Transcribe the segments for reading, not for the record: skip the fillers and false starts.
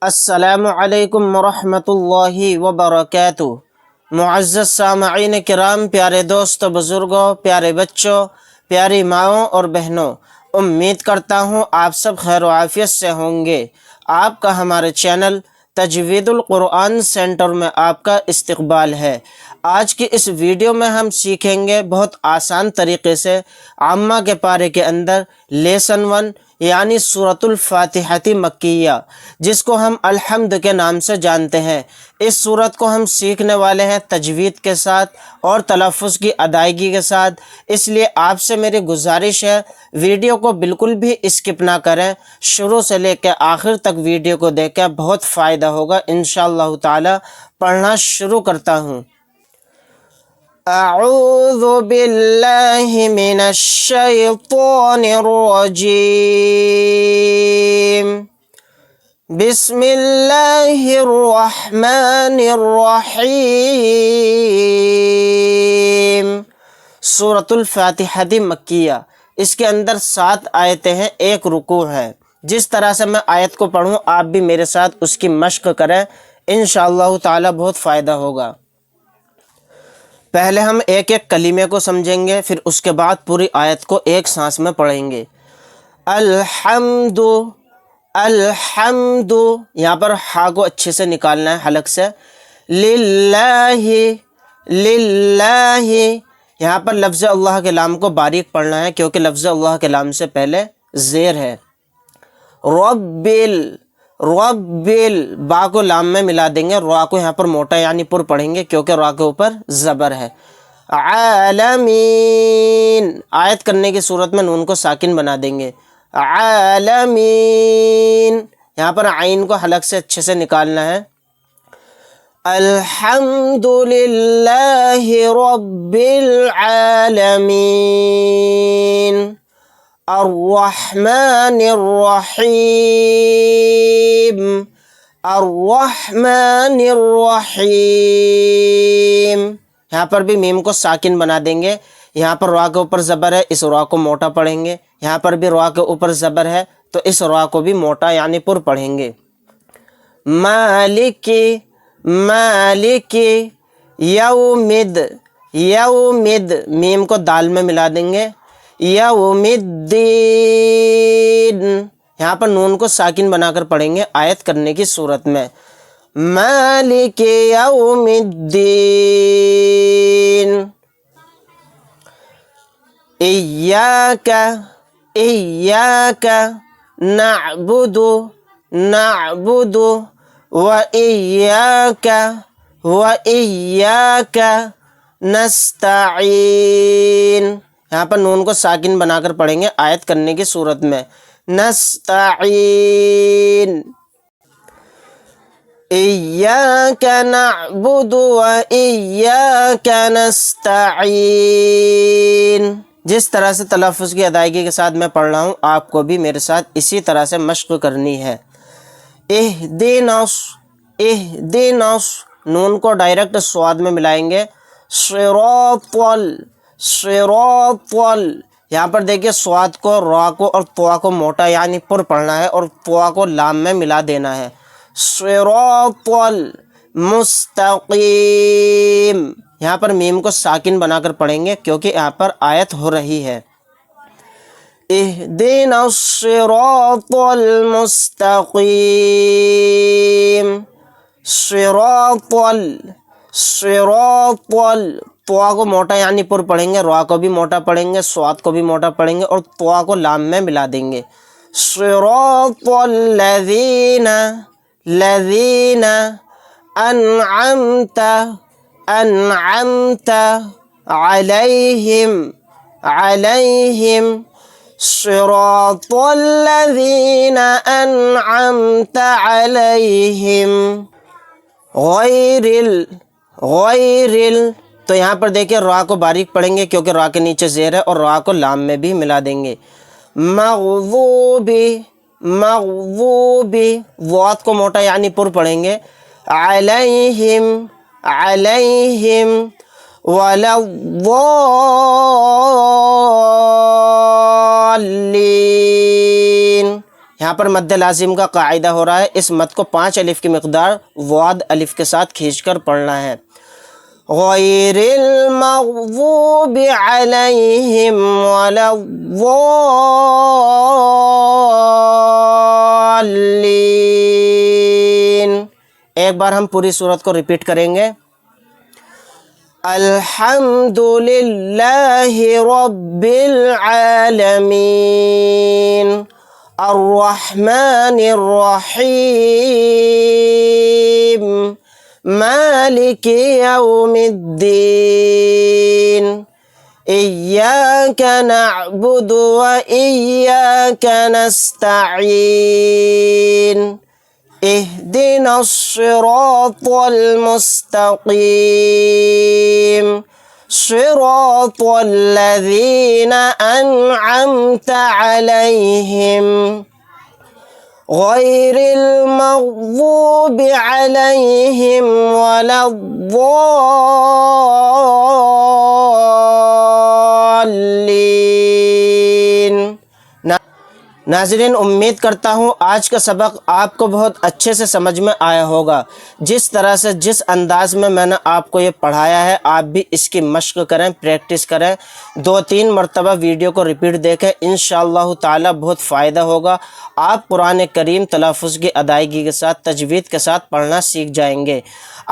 السلام علیکم ورحمۃ اللہ وبرکاتہ۔ معزز سامعین کرام، پیارے دوستوں، بزرگوں، پیارے بچوں، پیاری ماؤں اور بہنوں، امید کرتا ہوں آپ سب خیر و عافیت سے ہوں گے۔ آپ کا ہمارے چینل تجوید القرآن سینٹر میں آپ کا استقبال ہے۔ آج کی اس ویڈیو میں ہم سیکھیں گے بہت آسان طریقے سے عامہ کے پارے کے اندر لیسن 1 یعنی سورۃ الفاتحۃ مکیہ، جس کو ہم الحمد کے نام سے جانتے ہیں۔ اس سورت کو ہم سیکھنے والے ہیں تجوید کے ساتھ اور تلفظ کی ادائیگی کے ساتھ، اس لیے آپ سے میری گزارش ہے ویڈیو کو بالکل بھی اسکپ نہ کریں، شروع سے لے کے آخر تک ویڈیو کو دیکھیں، بہت فائدہ ہوگا انشاءاللہ تعالی۔ پڑھنا شروع کرتا ہوں۔ اعوذ باللہ من الشیطان الرجیم، بسم اللہ الرحمن الرحیم۔ سورۃ الفاتحۃ مکیہ، اس کے اندر 7 آیتیں ہیں، 1 رکوع ہے۔ جس طرح سے میں آیت کو پڑھوں آپ بھی میرے ساتھ اس کی مشق کریں، انشاءاللہ تعالی بہت فائدہ ہوگا۔ پہلے ہم ایک ایک کلمے کو سمجھیں گے، پھر اس کے بعد پوری آیت کو ایک سانس میں پڑھیں گے۔ الحمد، الحمد، یہاں پر ہا کو اچھے سے نکالنا ہے حلق سے۔ للہ، للہ، یہاں پر لفظ اللہ کے لام کو باریک پڑھنا ہے کیونکہ لفظ اللہ کے لام سے پہلے زیر ہے۔ ربل، ربل، با کو لام میں ملا دیں گے، را کو یہاں پر موٹا یعنی پر پڑھیں گے کیونکہ را کے اوپر زبر ہے۔ عالمین، آیت کرنے کی صورت میں نون کو ساکن بنا دیں گے۔ عالمین، یہاں پر عین کو حلق سے اچھے سے نکالنا ہے۔ الحمد للہ رب العالمین، الرحمن الرحیم، الرحمن الرحیم، یہاں پر بھی میم کو ساکن بنا دیں گے۔ یہاں پر را کے اوپر زبر ہے، اس را کو موٹا پڑھیں گے۔ یہاں پر بھی را کے اوپر زبر ہے تو اس را کو بھی موٹا یعنی پر پڑھیں گے۔ مالک، مالک یومد، یومد، میم کو دال میں ملا دیں گے۔ یوم الدین، یہاں پر نون کو ساکن بنا کر پڑھیں گے آیت کرنے کی صورت میں۔ مالک یوم الدین، ایاک، ایاک نعبد، نعبد و ایاک، و ایاک نستعین، یہاں پر نون کو ساکن بنا کر پڑھیں گے آیت کرنے کی صورت میں۔ نستعین، ایاک نعبد و ایاک نستعین۔ جس طرح سے تلفظ کی ادائیگی کے ساتھ میں پڑھ رہا ہوں آپ کو بھی میرے ساتھ اسی طرح سے مشق کرنی ہے۔ اہدنا، اہدنا، نون کو ڈائریکٹ صاد میں ملائیں گے۔ صراط، صراط، یہاں پر دیکھیے صاد کو، را کو اور طوا کو موٹا یعنی پر پڑھنا ہے اور طوا کو لام میں ملا دینا ہے۔ صراط المستقیم، یہاں پر میم کو ساکن بنا کر پڑھیں گے کیونکہ یہاں پر آیت ہو رہی ہے۔ اہدنا الصراط المستقیم، صراط، صراط، طوا کو موٹا یعنی پر پڑھیں گے، را کو بھی موٹا پڑھیں گے، صاد کو بھی موٹا پڑھیں گے اور طوا کو لام میں ملا دیں گے۔ صراط الذین، الذین انعمت، انعمت علیہم، علیہم، صراط الذین انعمت علیہم، غیر غیر، تو یہاں پر دیکھیں را کو باریک پڑھیں گے کیونکہ را کے نیچے زیر ہے اور را کو لام میں بھی ملا دیں گے۔ مغضوب، مغضوب، ضاد کو موٹا یعنی پر پڑھیں گے۔ علیہم، علیہم، ولا الضالین، یہاں پر مد لازم کا قاعدہ ہو رہا ہے، اس مد کو 5 الف کی مقدار واد الف کے ساتھ کھینچ کر پڑھنا ہے۔ غیر المغضوب علیہم ولا الضالین۔ ایک بار ہم پوری سورت کو ریپیٹ کریں گے۔ الحمد للہ رب العالمین الرحمن الرحیم مالک یوم الدین ایاک نعبد و ایاک نستعین اہدنا الصراط المستقیم صراط الذین انعمت علیہم غیر المغضوب علیہم ولا الضالین۔ ناظرین، امید کرتا ہوں آج کا سبق آپ کو بہت اچھے سے سمجھ میں آیا ہوگا۔ جس طرح سے جس انداز میں نے آپ کو یہ پڑھایا ہے، آپ بھی اس کی مشق کریں، پریکٹس کریں، 2-3 مرتبہ ویڈیو کو ریپیٹ دیکھیں، انشاءاللہ تعالی بہت فائدہ ہوگا۔ آپ قرآن کریم تلفظ کی ادائیگی کے ساتھ، تجوید کے ساتھ پڑھنا سیکھ جائیں گے۔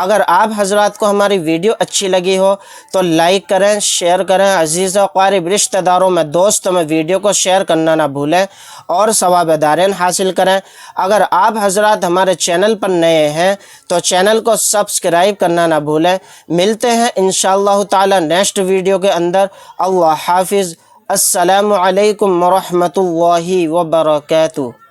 اگر آپ حضرات کو ہماری ویڈیو اچھی لگی ہو تو لائک کریں، شیئر کریں، عزیز و قارب رشتہ داروں میں، دوستوں میں ویڈیو کو شیئر کرنا نہ بھولیں اور ثواب دارین حاصل کریں۔ اگر آپ حضرات ہمارے چینل پر نئے ہیں تو چینل کو سبسکرائب کرنا نہ بھولیں۔ ملتے ہیں انشاءاللہ تعالی نیکسٹ ویڈیو کے اندر۔ اللہ حافظ۔ السلام علیکم ورحمۃ اللہ وبرکاتہ۔